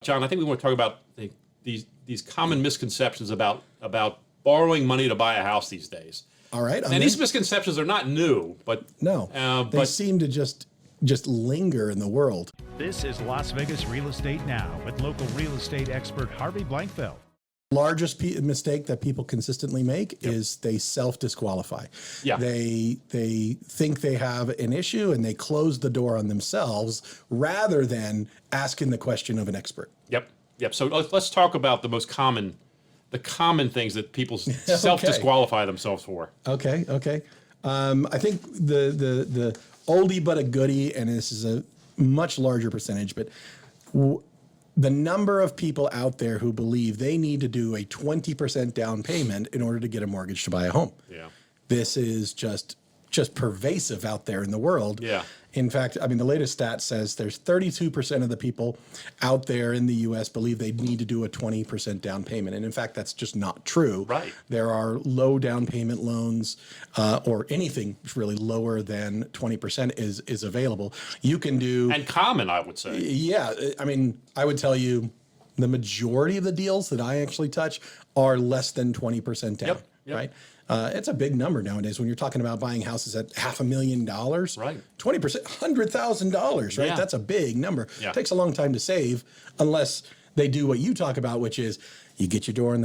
John, I think we want to talk about these common misconceptions about borrowing money to buy a house these days. All right. And these misconceptions are not new, but they seem to just linger in the world. This is Las Vegas Real Estate Now with local real estate expert Harvey Blankfeld. Largest mistake that people consistently make is they self-disqualify. Yeah. They think they have an issue and they close the door on themselves rather than asking the question of an expert. Yep. So let's talk about the common things that people self-disqualify themselves for. Okay. I think the oldie but a goodie, and this is a much larger percentage, but the number of people out there who believe they need to do a 20% down payment in order to get a mortgage to buy a home. Yeah. This is just pervasive out there in the world. Yeah. In fact, I mean, the latest stat says there's 32% of the people out there in the U.S. believe they need to do a 20% down payment. And in fact, that's just not true. Right. There are low down payment loans or anything really lower than 20% is available. You can do... And common, I would say. Yeah. I mean, I would tell you the majority of the deals that I actually touch are less than 20% down. Yep. Right. It's a big number nowadays when you're talking about buying houses at $500,000. Right. 20%, $100,000, right? Yeah. That's a big number. Yeah. It takes a long time to save unless they do what you talk about, which is you get your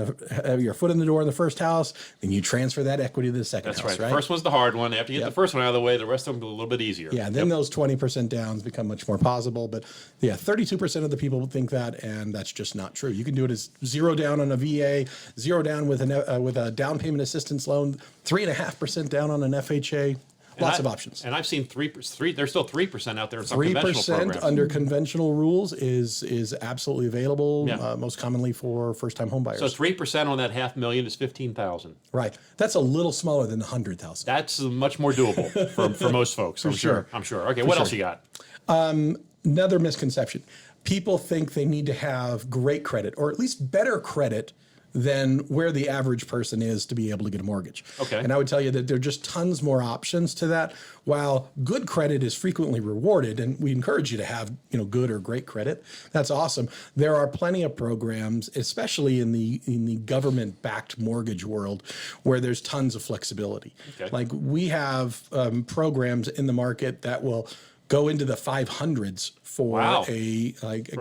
foot in the door in the first house, then you transfer that equity to the second house. That's right. Right. The first one's the hard one. After you get the first one out of the way, the rest of them are a little bit easier. Yeah, then those 20% downs become much more possible. But yeah, 32% of the people think that, and that's just not true. You can do it as zero down on a VA, zero down with a down payment assistance loan, 3.5% down on an FHA. Lots of options. And I've seen 3%. There's still 3% out there in some conventional 3% programs. under conventional rules is absolutely available, Yeah. most commonly for first-time home buyers. So 3% on that $500,000 is $15,000. Right. That's a little smaller than $100,000. That's much more doable for most folks. I'm sure. Okay, what else you got? Another misconception. People think they need to have great credit, or at least better credit than where the average person is to be able to get a mortgage. Okay. And I would tell you that there are just tons more options to that. While good credit is frequently rewarded, and we encourage you to have, good or great credit, that's awesome. There are plenty of programs, especially in the government-backed mortgage world, where there's tons of flexibility. Okay. Like we have programs in the market that will go into the 500s for a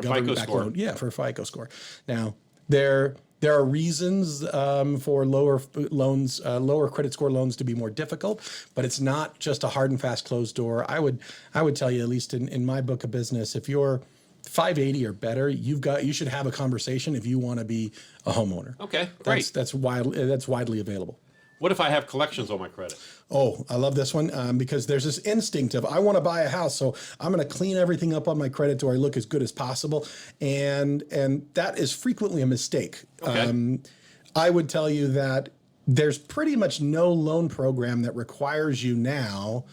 government-backed loan. Yeah, for a FICO score. Now, there are reasons for lower credit score loans to be more difficult, but it's not just a hard and fast closed door. I would tell you, at least in my book of business, if you're 580 or better, you should have a conversation if you want to be a homeowner. Okay, great. That's widely available. What if I have collections on my credit? Oh, I love this one because there's this instinct of I want to buy a house, so I'm going to clean everything up on my credit so I look as good as possible, and that is frequently a mistake. Okay. I would tell you that there's pretty much no loan program that requires you now,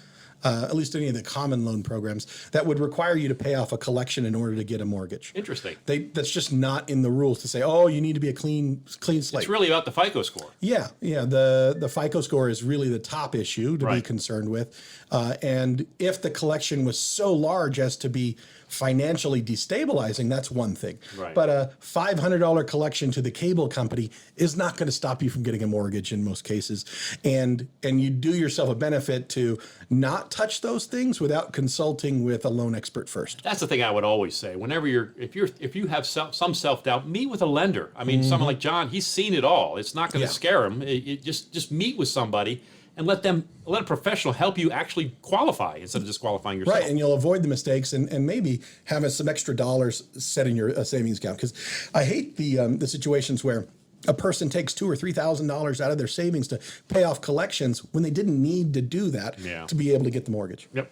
at least any of the common loan programs, that would require you to pay off a collection in order to get a mortgage. Interesting. That's just not in the rules to say, oh, you need to be a clean slate. It's really about the FICO score. Yeah. The FICO score is really the top issue to be concerned with. And if the collection was so large as to be financially destabilizing, that's one thing. Right. But a $500 collection to the cable company is not going to stop you from getting a mortgage in most cases. And you do yourself a benefit to not touch those things without consulting with a loan expert first. That's the thing I would always say. Whenever if you have some self-doubt, meet with a lender. I mean, someone like John, he's seen it all. It's not going to scare him. Just meet with somebody and let a professional help you actually qualify instead of disqualifying yourself. Right, and you'll avoid the mistakes and maybe have some extra dollars set in your savings account. Because I hate the situations where a person takes $2,000 or $3,000 out of their savings to pay off collections when they didn't need to do that to be able to get the mortgage. Yep.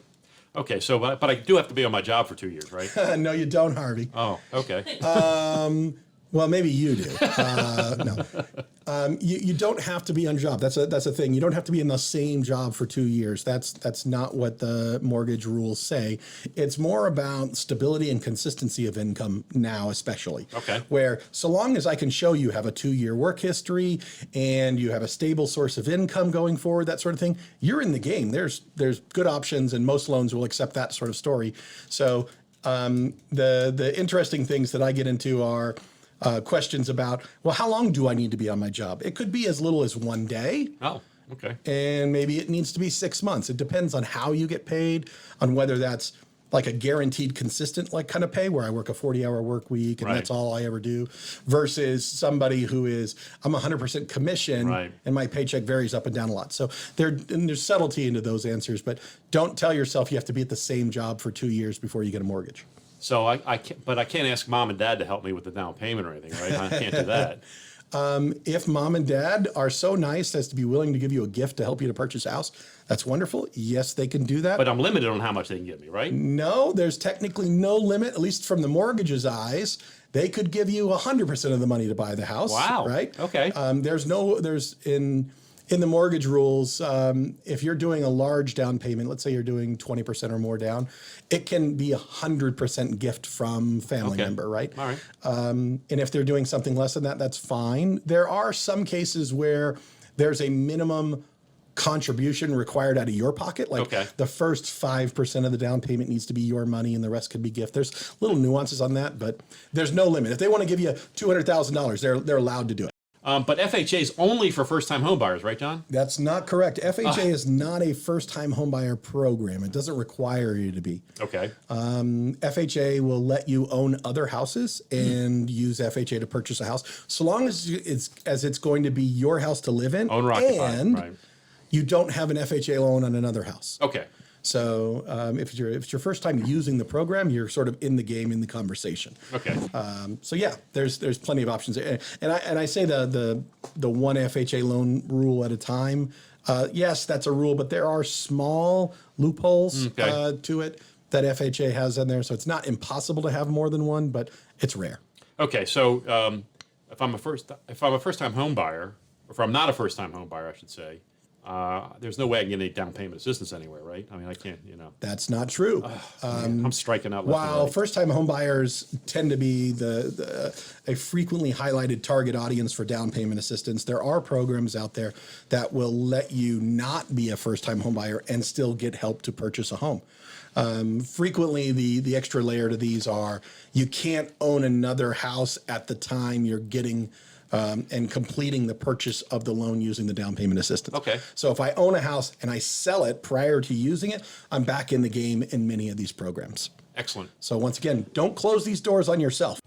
Okay, so but I do have to be on my job for 2 years, right? No, you don't, Harvey. Oh, okay. Well, maybe you do. No, you don't have to be on a job. That's a thing. You don't have to be in the same job for 2 years. That's not what the mortgage rules say. It's more about stability and consistency of income now, especially. Okay. Where so long as I can show you have a 2-year work history and you have a stable source of income going forward, that sort of thing, you're in the game. There's good options, and most loans will accept that sort of story. So The interesting things that I get into are questions about, well, how long do I need to be on my job? It could be as little as 1 day. Oh, okay. And maybe it needs to be 6 months. It depends on how you get paid, on whether that's like a guaranteed consistent like kind of pay where I work a 40-hour work week and that's all I ever do, versus somebody who is, I'm 100% commission and my paycheck varies up and down a lot. So there's subtlety into those answers, but don't tell yourself you have to be at the same job for 2 years before you get a mortgage. So I can't ask mom and dad to help me with the down payment or anything, right? I can't do that. If mom and dad are so nice as to be willing to give you a gift to help you to purchase a house, that's wonderful. Yes, they can do that. But I'm limited on how much they can give me, right? No, there's technically no limit, at least from the mortgage's eyes. They could give you 100% of the money to buy the house. Wow. Right? Okay. In the mortgage rules, if you're doing a large down payment, let's say you're doing 20% or more down, it can be 100% gift from family member, right? All right. And if they're doing something less than that, that's fine. There are some cases where there's a minimum contribution required out of your pocket. Like the first 5% of the down payment needs to be your money and the rest could be gift. There's little nuances on that, but there's no limit. If they want to give you $200,000, they're allowed to do it. But FHA is only for first-time home buyers, right, John? That's not correct. FHA is not a first-time homebuyer program. It doesn't require you to be. Okay. FHA will let you own other houses and use FHA to purchase a house, so long as it's going to be your house to live in, and you don't have an FHA loan on another house. Okay. So if it's your first time using the program, you're sort of in the game, in the conversation. Okay. So yeah, there's plenty of options, and I say the one FHA loan rule at a time. Yes, that's a rule, but there are small loopholes to it that FHA has in there. So it's not impossible to have more than one, but it's rare. Okay. So if I'm a first-time home buyer, or if I'm not a first-time home buyer, I should say. There's no way I can get any down payment assistance anywhere, right? I mean, I can't, That's not true. I'm striking out left and While right. first-time home buyers tend to be a frequently highlighted target audience for down payment assistance, there are programs out there that will let you not be a first-time home buyer and still get help to purchase a home. Frequently, the extra layer to these are you can't own another house at the time you're getting and completing the purchase of the loan using the down payment assistance. Okay. So if I own a house and I sell it prior to using it, I'm back in the game in many of these programs. Excellent. So once again, don't close these doors on yourself.